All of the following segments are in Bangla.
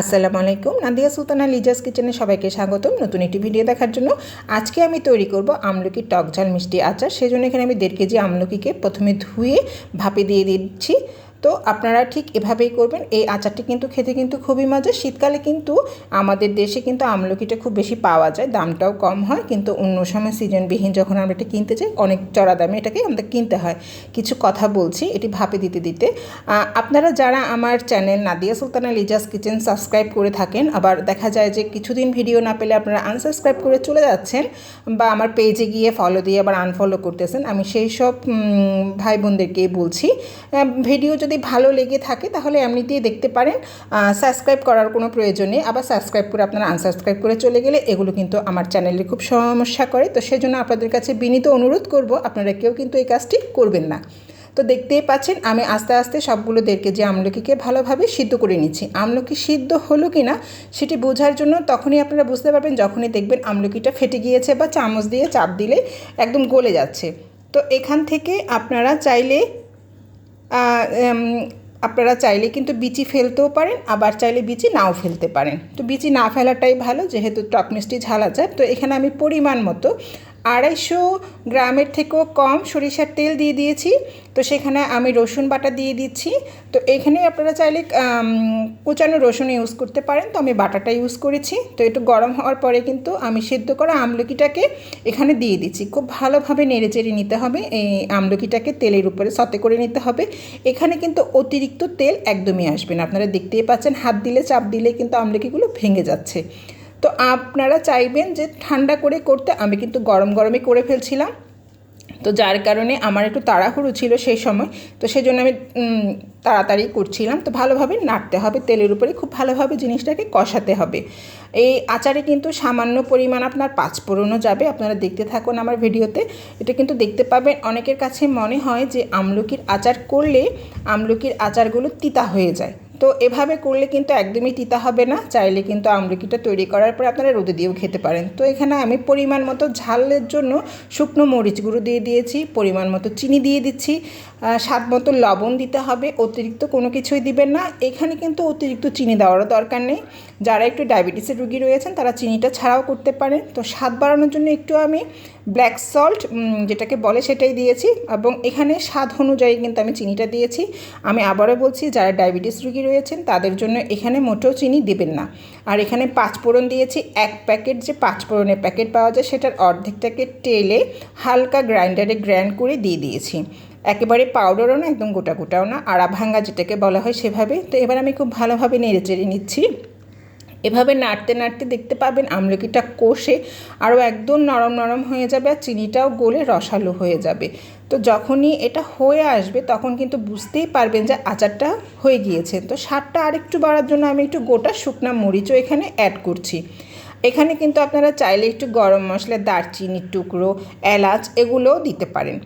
আসসালামু আলাইকুম, নাদিয়া সুলতানা লিজাস কিচেনে সবাইকে স্বাগতম নতুন একটি ভিডিও দেখার জন্য। আজকে আমি তৈরি করব আমলকির টক ঝাল মিষ্টি আচার। সেজন্য এখানে আমি 1.5 কেজি আমলকিকে প্রথমে ধুয়ে ভাপে দিয়ে দিচ্ছি। তো আপনারা ঠিক এভাবেই করবেন। এই আচারটি কিন্তু খেতে কিন্তু খুবই মজা। শীতকালে কিন্তু আমাদের দেশে কিন্তু আমলকিটা খুব বেশি পাওয়া যায়, দামটাও কম হয়, কিন্তু অন্য সময় সিজনবিহীন যখন আমরা এটা কিনতে যাই অনেক চড়া দামে এটাকে আমাদের কিনতে হয়। কিছু কথা বলছি এটি ভাপে দিতে দিতে। আপনারা যারা আমার channel Nadia Sultana Liza's kitchen subscribe করে থাকেন, আবার দেখা যায় যে কিছুদিন ভিডিও না পেলে আপনারা আনসাবস্ক্রাইব করে চলে যাচ্ছেন বা আমার পেজে গিয়ে ফলো দিয়ে আবার আনফলো করতেছেন, আমি সেই সব ভাই বোনদেরকেই বলছি, ভিডিও যদি ভালো লেগে থাকে তাহলে এমনিতেই দেখতে পারেন, সাবস্ক্রাইব করার কোনো প্রয়োজন নেই। আবার সাবস্ক্রাইব করে আপনারা আনসাবস্ক্রাইব করে চলে গেলে এগুলো কিন্তু আমার চ্যানেলে খুব সমস্যা করে। তো সেজন্য আপনাদের কাছে বিনীত অনুরোধ করব, আপনারা কেউ কিন্তু এই কাজটি করবেন না। তো দেখতেই পাচ্ছেন আমি আস্তে আস্তে সবগুলো 1.5 কেজি আমলকিকে ভালোভাবে সিদ্ধ করে নিচ্ছি। আমলকি সিদ্ধ হলো কি না সেটি বোঝার জন্য তখনই আপনারা বুঝতে পারবেন যখনই দেখবেন আমলকিটা ফেটে গিয়েছে বা চামচ দিয়ে চাপ দিলে একদম গলে যাচ্ছে। তো এখান থেকে আপনারা চাইলে কিন্তু বিচি ফেলতেও পারেন, আবার চাইলে বিচি নাও ফেলতে পারেন। তো বিচি না ফেলাটাই ভালো, যেহেতু টক মিষ্টি ঝাল আচার। তো এখানে আমি পরিমাণ মতো 250 গ্রামের থেকেও কম সরিষার তেল দিয়ে দিয়েছি। তো সেখানে আমি রসুন বাটা দিয়ে দিচ্ছি। তো এখানে আপনারা চাইলে কুচানো রসুন ইউজ করতে পারেন, তো আমি বাটাটা ইউজ করেছি। তো একটু গরম হওয়ার পরে কিন্তু আমি সিদ্ধ করা আমলকিটাকে এখানে দিয়ে দিচ্ছি। খুব ভালোভাবে নেড়েচেড়ে নিতে হবে, এই আমলকিটাকে তেলের উপরে সতে করে নিতে হবে। এখানে কিন্তু অতিরিক্ত তেল একদমই আসবে না। আপনারা দেখতেই পাচ্ছেন হাত দিলে চাপ দিলে কিন্তু আমলকিগুলো ভেঙে যাচ্ছে। তো আপনারা চাইবেন যে ঠান্ডা করে করতে, আমি কিন্তু গরমই করে ফেলছিলাম। তো যার কারণে আমার একটু তাড়াহুড়ো ছিল সেই সময়, তো সেই জন্য আমি তাড়াতাড়ি করছিলাম। তো ভালোভাবে নাড়তে হবে, তেলের উপরে খুব ভালোভাবে জিনিসটাকে কষাতে হবে। এই আচারে কিন্তু সামান্য পরিমাণ আপনার পাঁচফোড়নও যাবে, আপনারা দেখতে থাকুন আমার ভিডিওতে। এটা কিন্তু দেখতে পাবেন অনেকের কাছে মনে হয় যে আমলকির আচার করলে আমলকির আচারগুলো তিতা হয়ে যায়। তো এভাবে করলে কিন্তু একদমই তিতা হবে না। চাইলে কিন্তু আমলকিটা তৈরি করার পর আপনারা রোদে দিয়েও খেতে পারেন। তো এখানে আমি পরিমাণ মতো ঝালের জন্য শুকনো মরিচ গুঁড়ো দিয়ে দিয়েছি, পরিমাণ মতো চিনি দিয়ে দিচ্ছি, স্বাদ মতো লবণ দিতে হবে। অতিরিক্ত কোনো কিছুই দিবেন না, এখানে কিন্তু অতিরিক্ত চিনি দেওয়ারও দরকার নেই। যারা একটু ডায়াবেটিসের রোগী রয়েছেন তারা চিনিটা ছাড়াও করতে পারেন। তো স্বাদ বাড়ানোর জন্য একটু আমি ব্ল্যাক সল্ট যেটাকে বলে সেটাই দিয়েছি, এবং এখানে স্বাদ অনুযায়ী কিন্তু আমি চিনিটা দিয়েছি। আমি আবারও বলছি, যারা ডায়াবেটিস রোগী রয়েছেন তাদের জন্য এখানে মোটেও চিনি দেবেন না। আর এখানে পাঁচফোড়ন দিয়েছি, 1 প্যাকেট যে পাঁচফোড়নের প্যাকেট পাওয়া যায় সেটার অর্ধেকটাকে টেলে হালকা গ্রাইন্ডারে গ্রাইন্ড করে দিয়ে দিয়েছি। একেবারে পাউডারও না, একদম গোটা গোটাও না, আড়া ভাঙ্গা যেটাকে বলা হয় সেভাবে। তো এবার আমি খুব ভালোভাবে নেড়েচেড়ে নিচ্ছি। এভাবে নাড়তে নাড়তে দেখতে পাবেন আমলকিটা কষে আরও একদম নরম নরম হয়ে যাবে, আর চিনিটাও গলে রসালো হয়ে যাবে। তো যখনই এটা হয়ে আসবে তখন কিন্তু বুঝতেই পারবেন যে আচারটা হয়ে গিয়েছে। তো স্বাদটা আরেকটু বাড়ার জন্য আমি একটু গোটা শুকনা মরিচও এখানে অ্যাড করছি। এখানে কিন্তু আপনারা চাইলে একটু গরম মশলা, দারচিনির টুকরো, এলাচ এগুলোও দিতে পারেন,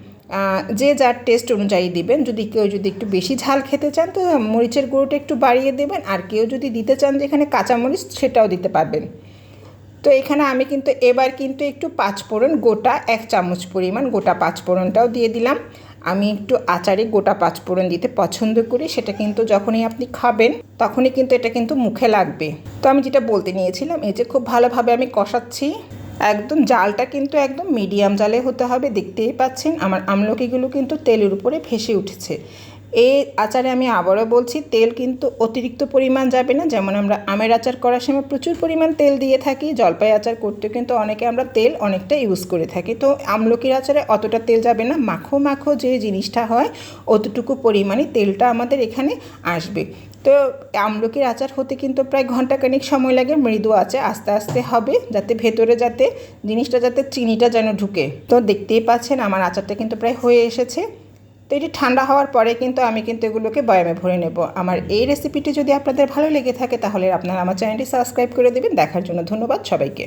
যে যার টেস্ট অনুযায়ী দিবেন। কেউ যদি একটু বেশি ঝাল খেতে চান তো মরিচের গুঁড়োটা একটু বাড়িয়ে দেবেন, আর কেউ যদি দিতে চান যে এখানে কাঁচামরিচ সেটাও দিতে পারবেন। তো এখানে আমি কিন্তু এবার কিন্তু একটু পাঁচফোড়ন, গোটা 1 চামচ পরিমাণ গোটা পাঁচফোড়নটাও দিয়ে দিলাম। আমি একটু আচারে গোটা পাঁচফোড়ন দিতে পছন্দ করি, সেটা কিন্তু যখনই আপনি খাবেন তখনই কিন্তু এটা কিন্তু মুখে লাগবে। তো আমি যেটা বলতে নিয়েছিলাম, এই যে খুব ভালোভাবে আমি কষাচ্ছি, একদম জালটা কিন্তু একদম মিডিয়াম জালে হতে হবে। দেখতেই পাচ্ছেন আমার আমলকিগুলো কিন্তু তেলের উপরে ভেসে উঠেছে। এই আচারে আমি আবারও বলছি, তেল কিন্তু অতিরিক্ত পরিমাণ যাবে না। যেমন আমরা আমের আচার করার সময় প্রচুর পরিমাণ তেল দিয়ে থাকি, জলপাই আচার করতে কিন্তু অনেকে আমরা তেল অনেকটা ইউজ করে থাকি। তো আমলকির আচারে অতটা তেল যাবে না, মাখো মাখো যে জিনিসটা হয় অতটুকু পরিমাণে তেলটা আমাদের এখানে আসবে। তো আমলকির আচার হতে কিন্তু প্রায় ঘন্টাখানেক সময় লাগে, মৃদু আছে, আস্তে আস্তে হবে, যাতে ভেতরে জিনিসটা যাতে চিনিটা যেন ঢুকে। তো দেখতেই পাচ্ছেন আমার আচারটা কিন্তু প্রায় হয়ে এসেছে। তো এটি ঠান্ডা হওয়ার পরে কিন্তু আমি এগুলোকে বয়ামে ভরে নেব। আমার এই রেসিপিটি যদি আপনাদের ভালো লেগে থাকে তাহলে আপনারা আমার চ্যানেলটি সাবস্ক্রাইব করে দেবেন। দেখার জন্য ধন্যবাদ সবাইকে।